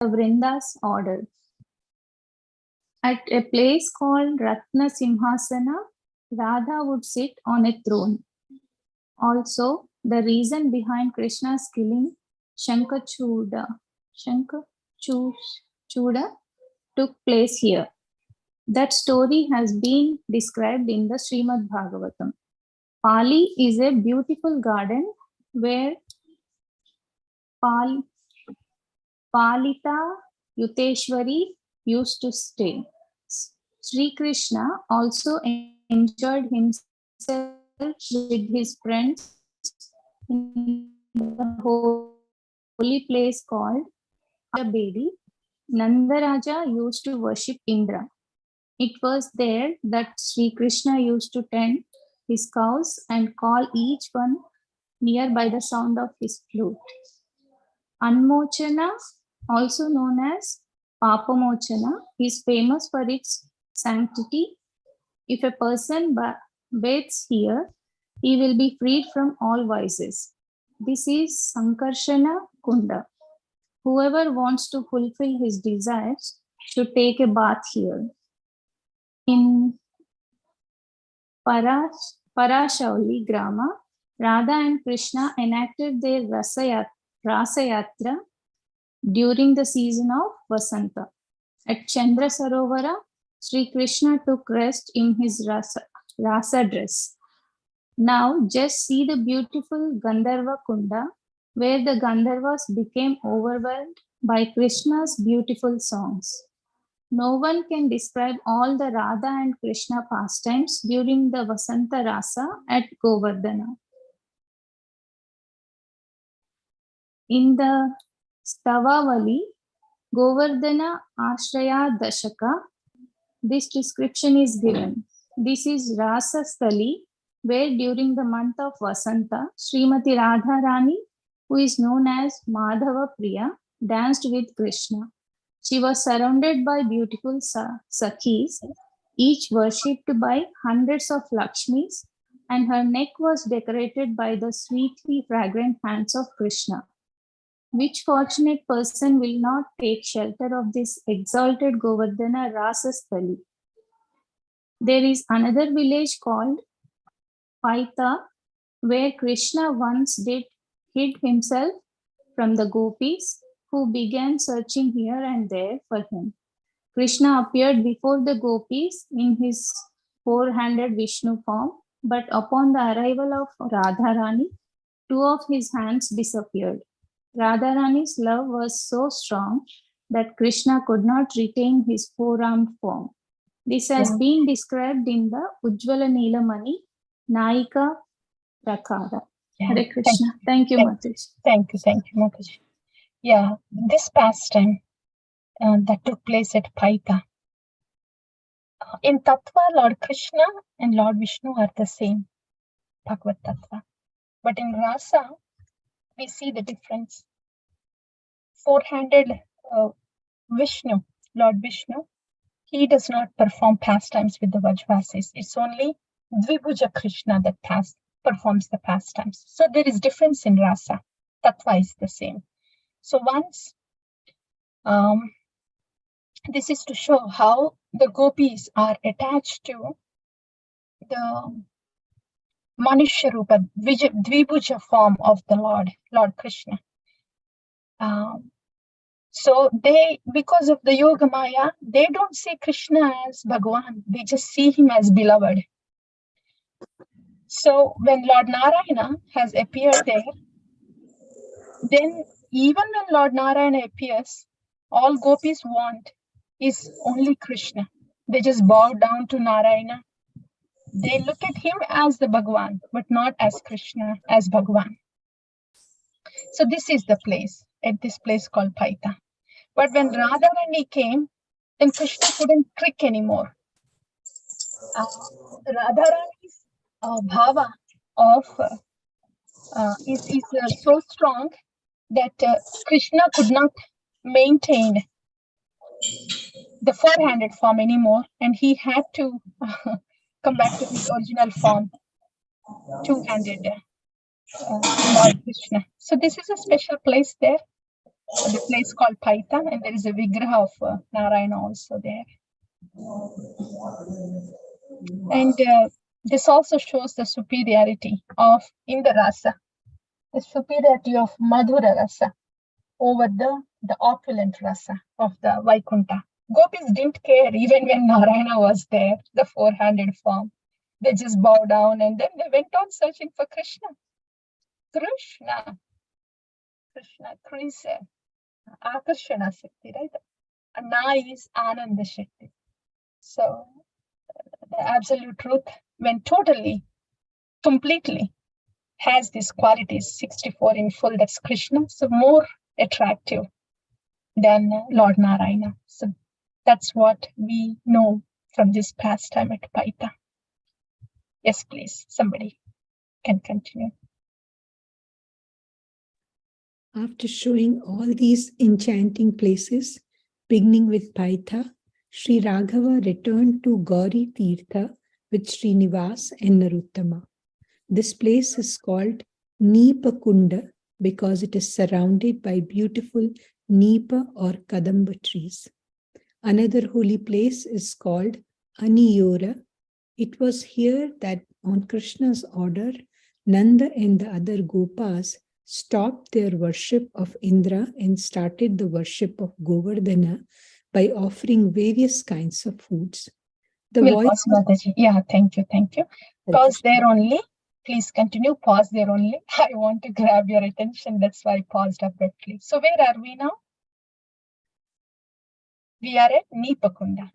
Vrinda's order. At a place called Ratnasimhasana, Radha would sit on a throne. Also, the reason behind Krishna's killing Shankachuda took place here. That story has been described in the Srimad Bhagavatam. Pali is a beautiful garden where Palita Yuteshwari used to stay. Sri Krishna also enjoyed himself with his friends in the holy place called Bedi. Nandaraja used to worship Indra. It was there that Sri Krishna used to tend his cows and call each one near by the sound of his flute. Anmochana, also known as Papamochana, is famous for its sanctity. If a person bathes here, he will be freed from all vices. This is Sankarshana Kunda. Whoever wants to fulfill his desires should take a bath here. In Parashauli Grama, Radha and Krishna enacted their Rasayatra during the season of Vasanta. At Chandra Sarovara, Sri Krishna took rest in his Rasa dress. Now just see the beautiful Gandharva Kunda, where the Gandharvas became overwhelmed by Krishna's beautiful songs. No one can describe all the Radha and Krishna pastimes during the Vasanta Rasa at Govardhana. In the Stavavali, Govardhana Ashraya Dashaka, this description is given. This is Rasa Stali, where during the month of Vasanta, Srimati Radharani, who is known as Madhava Priya, danced with Krishna. She was surrounded by beautiful Sakhis, each worshipped by hundreds of Lakshmis, and her neck was decorated by the sweetly fragrant hands of Krishna. Which fortunate person will not take shelter of this exalted Govardhana Rasasthali? There is another village called Paita, where Krishna once hid himself from the gopis, who began searching here and there for him. Krishna appeared before the gopis in his four-handed Vishnu form, but upon the arrival of Radharani, two of his hands disappeared. Radharani's love was so strong that Krishna could not retain his four-armed form. This has been described in the Ujjvala Nilamani Naika Prakara. Hare Krishna. Thank you, Mataji. Thank you, Mataji. Yeah, this pastime that took place at Paita. In Tattva, Lord Krishna and Lord Vishnu are the same, Bhagavad Tattva. But in Rasa, we see the difference. Four-handed Vishnu, Lord Vishnu, he does not perform pastimes with the Vajvasis. It's only Dvibhuja Krishna that performs the pastimes. So there is difference in Rasa. Tattva is the same. So once, this is to show how the gopis are attached to the Manusha Rupa, Dvibhuja form of the Lord Krishna. So they, because of the Yoga Maya, they don't see Krishna as Bhagavan. They just see him as beloved. So when Lord Narayana has appeared there, then even when Lord Narayana appears, all gopis want is only Krishna. They just bow down to Narayana. They look at him as the Bhagavan, but not as Krishna, as Bhagavan. So this is the place, at this place called Paita. But when Radharani came, then Krishna couldn't trick anymore. Radharani's bhava of is so strong that Krishna could not maintain the four-handed form anymore, and he had to come back to his original form, two-handed Lord Krishna. So this is a special place there. the place called Paita, and there is a vigraha of Narayana also there. And this also shows the superiority of Indra Rasa, the superiority of Madhura Rasa over the opulent Rasa of the Vaikuntha. Gopis didn't care even when Narayana was there, the four-handed form. They just bowed down and then they went on searching for Krishna. Krishna, Krishna, Akarshana Shakti, right? Na is Ananda Shakti. So the absolute truth, when totally, completely has these qualities, 64 in full, that's Krishna, so more attractive than Lord Narayana. So that's what we know from this pastime at Paita. Yes, please, somebody can continue. After showing all these enchanting places, beginning with Paitha, Sri Raghava returned to Gauri Tirtha with Srinivas and Naruttama. This place is called Nipakunda because it is surrounded by beautiful Nipa or Kadamba trees. Another holy place is called Aniyora. It was here that on Krishna's order, Nanda and the other Gopas stopped their worship of Indra and started the worship of Govardhana by offering various kinds of foods. Pause, Mataji. Yeah, thank you. Pause there only. Please continue. Pause there only. I want to grab your attention. That's why I paused abruptly. So where are we now? We are at Nipakunda.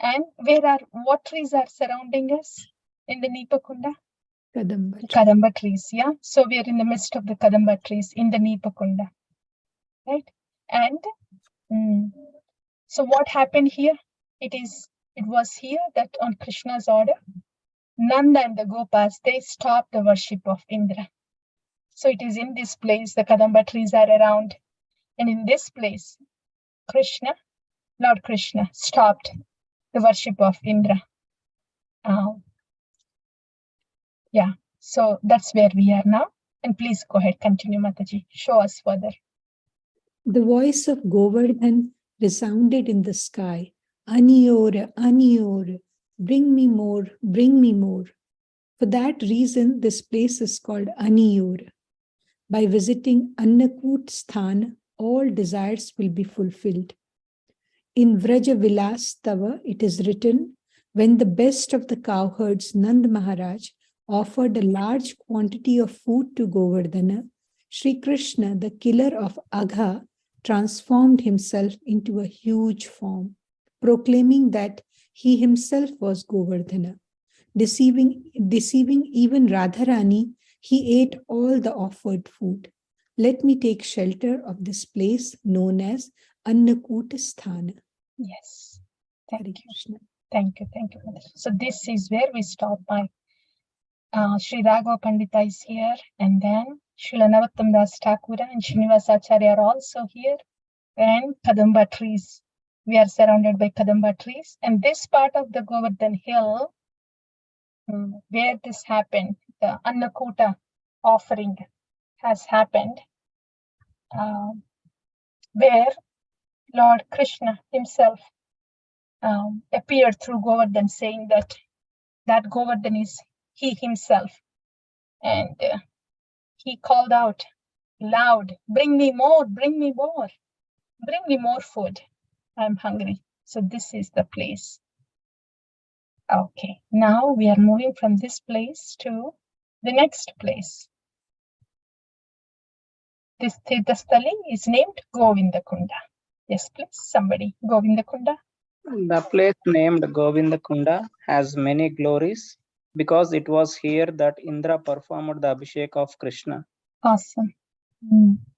And what trees are surrounding us in the Nipakunda? Kadamba trees, yeah. So we are in the midst of the Kadamba trees in the Nipakunda, right? And so what happened here? It was here that on Krishna's order, Nanda and the Gopas, they stopped the worship of Indra. So it is in this place, the Kadamba trees are around. And in this place, Lord Krishna stopped the worship of Indra. Yeah, so that's where we are now. And please go ahead, continue, Mataji. Show us further. The voice of Govardhan resounded in the sky. Aniyora, Aniyora, bring me more, bring me more. For that reason, this place is called Aniyora. By visiting Annakut Sthana, all desires will be fulfilled. In Vraja Vilas Tava, it is written, when the best of the cowherds, Nand Maharaj, offered a large quantity of food to Govardhana, Sri Krishna, the killer of Agha, transformed himself into a huge form, proclaiming that he himself was Govardhana. Deceiving even Radharani, he ate all the offered food. Let me take shelter of this place known as Annakuta Sthana. Yes, thank you. Thank you. So this is where we stop by. Sri Raghava Pandita is here, and then Srila Narottam Das Thakura and Srinivasa Acharya are also here, and Kadamba trees. We are surrounded by Kadamba trees, and this part of the Govardhan hill, where this happened, the Annakuta offering has happened, where Lord Krishna himself appeared through Govardhan, saying that Govardhan is he himself, and he called out loud, bring me more, bring me more, bring me more food. I'm hungry. So this is the place. Okay, now we are moving from this place to the next place. This Tirthasthali is named Govindakunda. Yes, please, somebody. Govindakunda. The place named Govindakunda has many glories because it was here that Indra performed the Abhishek of Krishna. Awesome.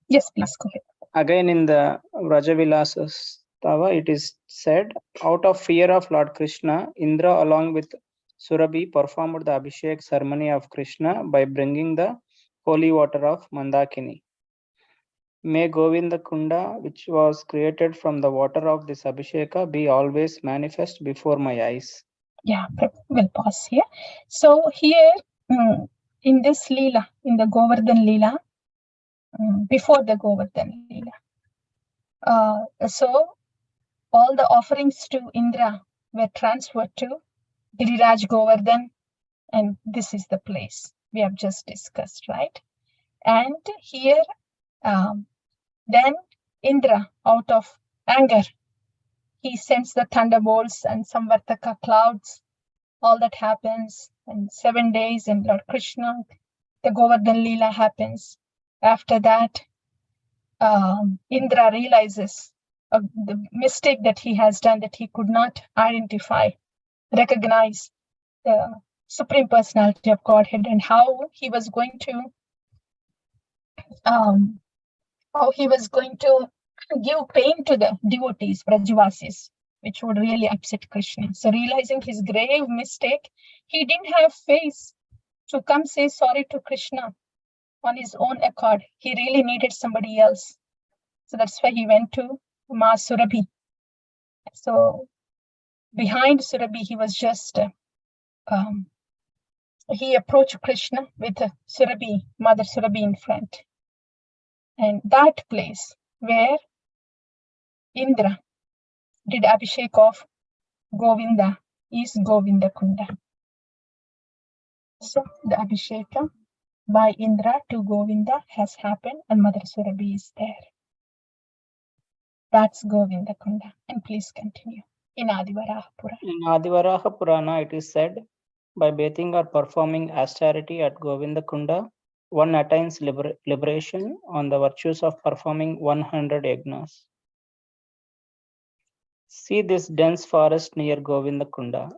Yes, please go ahead. Again, in the Vrajavilasa Stava, it is said, out of fear of Lord Krishna, Indra along with Surabhi performed the Abhishek ceremony of Krishna by bringing the holy water of Mandakini. May Govindakunda, which was created from the water of this Abhisheka, be always manifest before my eyes. Yeah, we'll pause here. So here, in this Leela, in the Govardhan Leela, before the Govardhan Leela, So all the offerings to Indra were transferred to Giriraj Govardhan, and this is the place we have just discussed, right? And here, then Indra, out of anger, he sends the thunderbolts and Samvartaka clouds. All that happens in 7 days, and Lord Krishna, the Govardhan Leela happens. After that, Indra realizes the mistake that he has done, that he could not recognize the Supreme Personality of Godhead, and how he was going to give pain to the devotees, Brajavasis, which would really upset Krishna. So realizing his grave mistake, he didn't have face to come say sorry to Krishna on his own accord. He really needed somebody else. So that's why he went to Ma Surabhi. So behind Surabhi, he was just, he approached Krishna with Surabhi, Mother Surabhi in front. And that place where Indra did Abhishek of Govinda is Govinda Kunda. So the Abhisheka by Indra to Govinda has happened, and Mother Surabhi is there. That's Govinda Kunda. And please continue. In Adivaraha Purana. In Adivaraha Purana, it is said, by bathing or performing austerity at Govinda Kunda, one attains liberation on the virtues of performing 100 yagnas. See this dense forest near Govinda Kunda.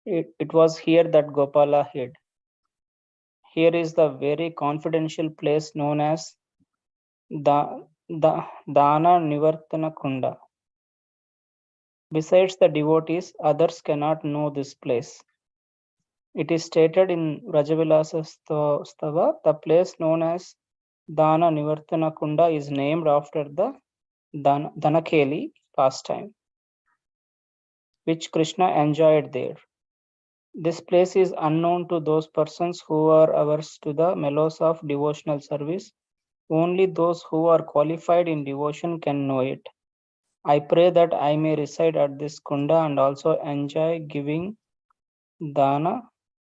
It was here that Gopala hid. Here is the very confidential place known as Dana Nivartana Kunda. Besides the devotees, others cannot know this place. It is stated in Rajavilasa Stava, the place known as Dana Nivartana Kunda is named after the Danakeli pastime, which Krishna enjoyed there. This place is unknown to those persons who are averse to the mellows of devotional service. Only those who are qualified in devotion can know it. I pray that I may reside at this Kunda and also enjoy giving dana.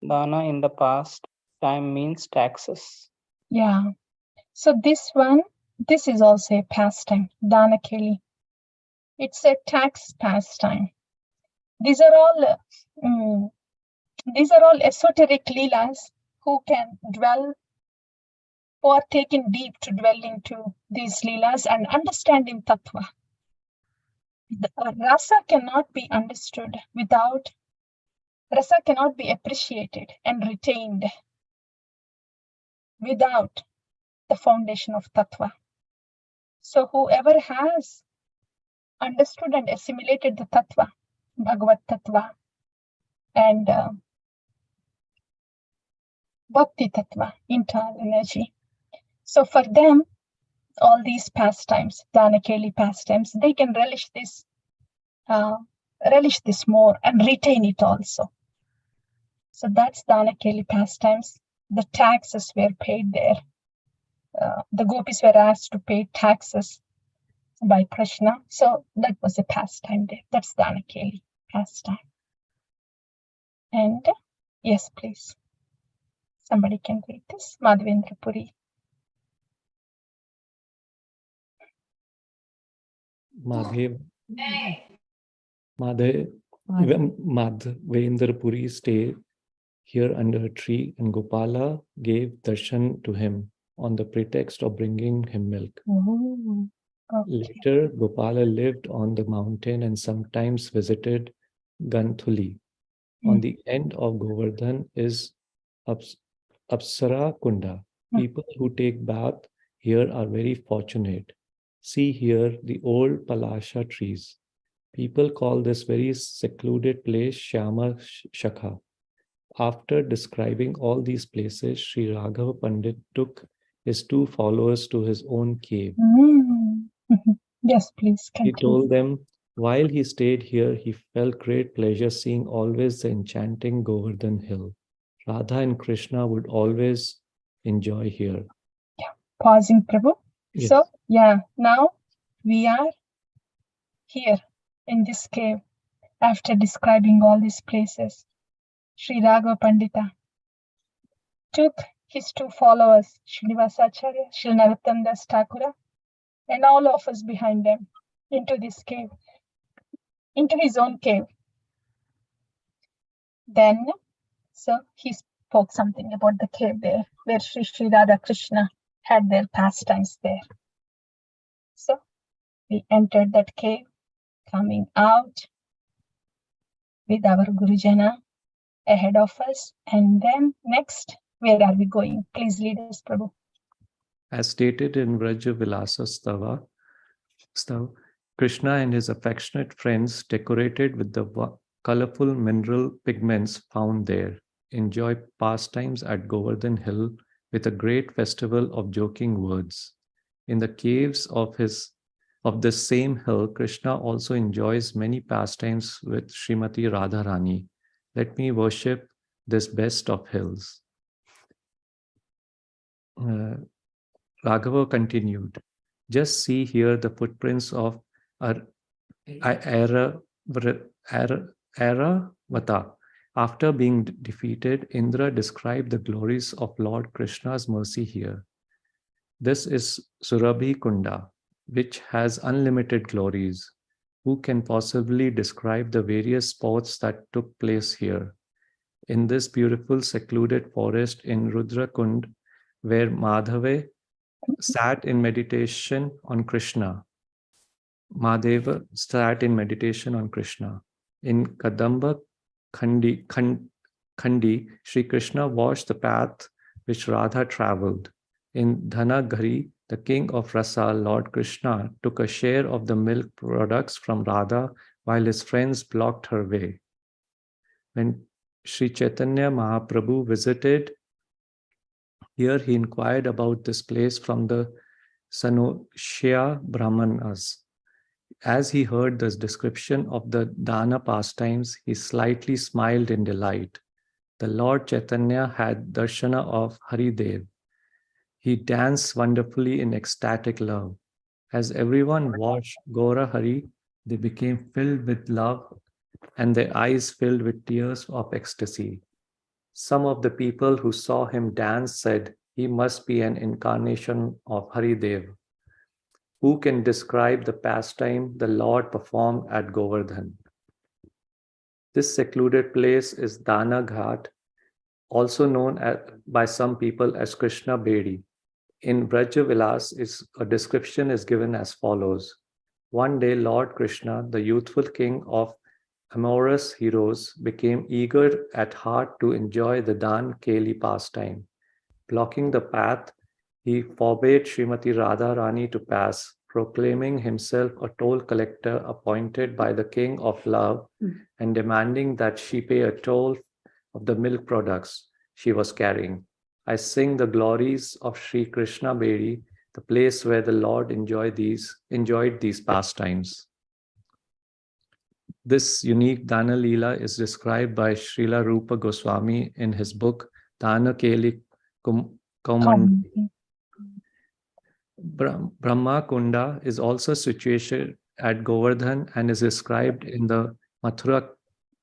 Dana in the past time means taxes. Yeah. So this is also a pastime, Danakeli. It's a tax pastime. These are all esoteric leelas who can dwell or taken deep to dwell into these leelas and understanding tattva. The rasa cannot be understood without, rasa cannot be appreciated and retained without the foundation of tattva. So whoever has understood and assimilated the tattva, Bhagavad tattva, and Bhakti tattva, internal energy. So for them, all these pastimes, Danakeli pastimes, they can relish this more and retain it also. So that's Danakeli pastimes. The taxes were paid there. The gopis were asked to pay taxes by Krishna. So that was a pastime there. That's Danakeli pastime. And yes, please. Somebody can read this. Madhavendra Puri. Madhavendra Puri stayed here under a tree, and Gopala gave darshan to him on the pretext of bringing him milk. Okay. Later, Gopala lived on the mountain and sometimes visited Ganthuli. On the end of Govardhan is Apsara Kunda. People who take bath here are very fortunate. See here the old Palasha trees. People call this very secluded place Shyama Shakha. After describing all these places, Sri Raghava Pandit took his 2 followers to his own cave. Yes, please. He told them, while he stayed here, he felt great pleasure seeing always the enchanting Govardhan hill. Radha and Krishna would always enjoy here. Yeah, pausing, Prabhu. Yes. So, yeah, now we are here in this cave, after describing all these places, Sri Raghava Pandita took his two followers, Srinivasacharya, Sri Narottam Das Thakura, and all of us behind them into this cave, into his own cave. Then, so he spoke something about the cave there, where Sri Radha Krishna had their pastimes there. So we entered that cave, coming out with our Gurujana ahead of us. And then next, where are we going? Please lead us, Prabhu. As stated in Vraja Vilasa Stava, Krishna and his affectionate friends, decorated with the colorful mineral pigments found there, enjoy pastimes at Govardhan Hill with a great festival of joking words. In the caves of this same hill, Krishna also enjoys many pastimes with Srimati Radharani. Let me worship this best of hills. Raghava continued, just see here the footprints of Airavata. After being defeated, Indra described the glories of Lord Krishna's mercy here. This is Surabhi Kunda, which has unlimited glories. Who can possibly describe the various sports that took place here? In this beautiful secluded forest in Rudrakund, where Madhava sat in meditation on Krishna. Madhava sat in meditation on Krishna. In Kadamba Khandi, Sri Krishna washed the path which Radha traveled. In Dhanagari, the king of Rasa, Lord Krishna, took a share of the milk products from Radha while his friends blocked her way. When Sri Chaitanya Mahaprabhu visited here, he inquired about this place from the Sanoshya Brahmanas. As he heard this description of the Dana pastimes, he slightly smiled in delight. The Lord Chaitanya had darshana of Haridev. He danced wonderfully in ecstatic love. As everyone watched Gaura Hari, they became filled with love and their eyes filled with tears of ecstasy. Some of the people who saw him dance said, he must be an incarnation of Haridev. Who can describe the pastime the Lord performed at Govardhan? This secluded place is Dana Ghat, also known by some people as Krishna Bedi. In Vraja Vilas, a description is given as follows. One day, Lord Krishna, the youthful king of amorous heroes, became eager at heart to enjoy the Dan Keli pastime. Blocking the path, he forbade Srimati Radharani to pass, proclaiming himself a toll collector appointed by the king of love and demanding that she pay a toll of the milk products she was carrying. I sing the glories of Sri Krishna Bedi, the place where the Lord enjoyed these pastimes. This unique Dana Leela is described by Srila Rupa Goswami in his book Dana Keli Kaumandi. Brahma Kunda is also situated at Govardhan and is described in the Mathura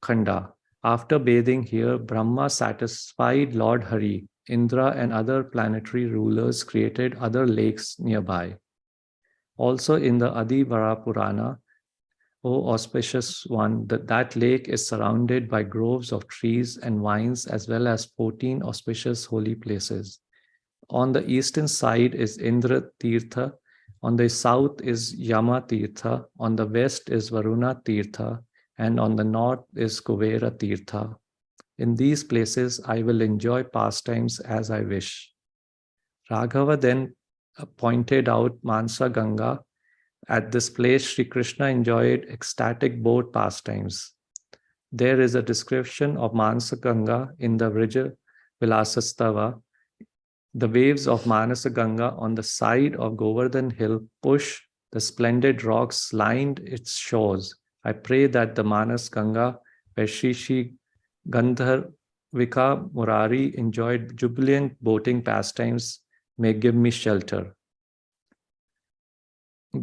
Khanda. After bathing here, Brahma satisfied Lord Hari. Indra and other planetary rulers created other lakes nearby. Also in the Adivara Purana, O auspicious one, that lake is surrounded by groves of trees and vines as well as 14 auspicious holy places. On the eastern side is Indra Tirtha, on the south is Yama Tirtha, on the west is Varuna Tirtha, and on the north is Kuvera Tirtha. In these places, I will enjoy pastimes as I wish. Raghava then pointed out Mansa Ganga. At this place, Sri Krishna enjoyed ecstatic boat pastimes. There is a description of Mansa Ganga in the Vraja Vilasastava. The waves of Manasa Ganga on the side of Govardhan Hill push the splendid rocks lined its shores. I pray that the Manas Ganga, where Shri Gandharvika Murari enjoyed jubilant boating pastimes, may give me shelter.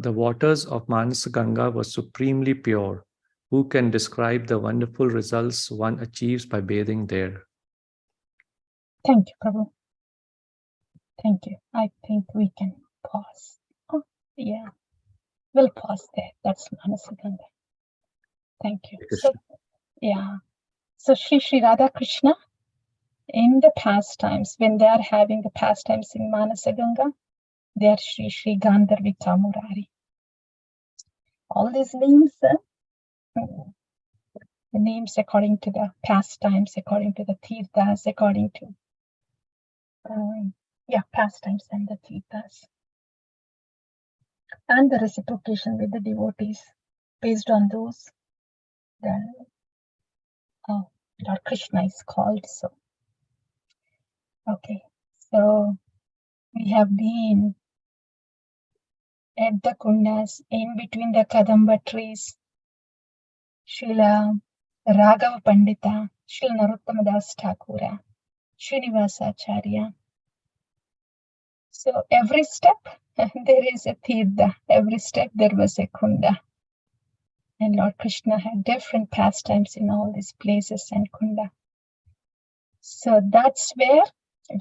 The waters of Manasa Ganga were supremely pure. Who can describe the wonderful results one achieves by bathing there? Thank you, Prabhu. Thank you. I think we can pause. Oh, yeah, we'll pause there. That's Manasa Ganga. Thank you. So, yeah. So Sri Radha Krishna, in the pastimes, when they are having the pastimes in Manasa Ganga, they are Sri Gandharvika Murari. All these names, the names according to the pastimes, according to the tirthas, according to pastimes and the tirthas. And the reciprocation with the devotees based on those, then Lord Krishna is called. So, okay, so we have been at the kundas in between the Kadamba trees. Srila Raghava Pandita, Srila Narottama Das Thakura, Srinivasacharya. So every step there is a tirtha, every step there was a kunda. And Lord Krishna had different pastimes in all these places and kunda. So that's where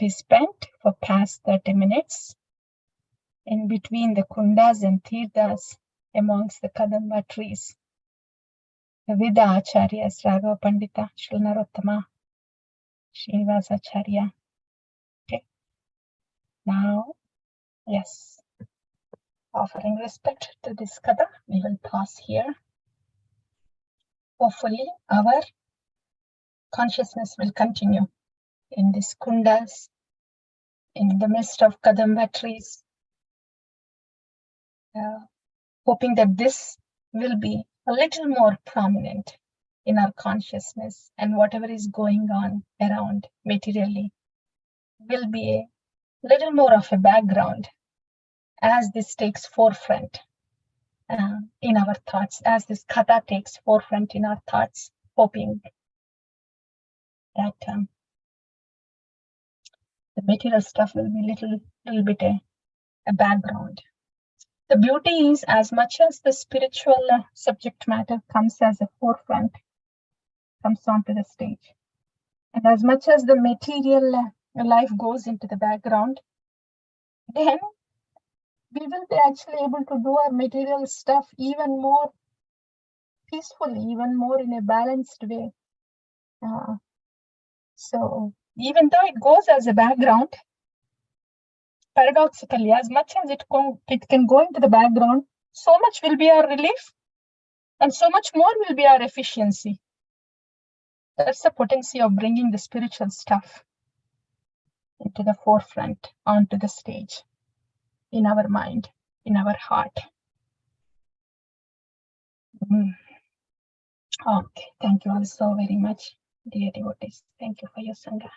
we spent for past 30 minutes in between the kundas and tirthas amongst the Kadamba trees. With the Acharyas, Raghava Pandita, Srila Narottama, Srinivasacharya. Okay. Now, yes, offering respect to this Kada, we will pause here. Hopefully, our consciousness will continue in these kundas, in the midst of Kadamba trees, hoping that this will be a little more prominent in our consciousness, and whatever is going on around materially will be a little more of a background as this takes forefront in our thoughts, as this katha takes forefront in our thoughts, hoping that the material stuff will be little bit a background. The beauty is, as much as the spiritual subject matter comes as a forefront, comes onto the stage, and as much as the material life goes into the background, then we will be actually able to do our material stuff even more peacefully, even more in a balanced way. So even though it goes as a background, paradoxically, as much as it can go into the background, so much will be our relief and so much more will be our efficiency. That's the potency of bringing the spiritual stuff into the forefront, onto the stage, in our mind, in our heart. Okay, thank you all so very much, dear devotees. Thank you for your sangha.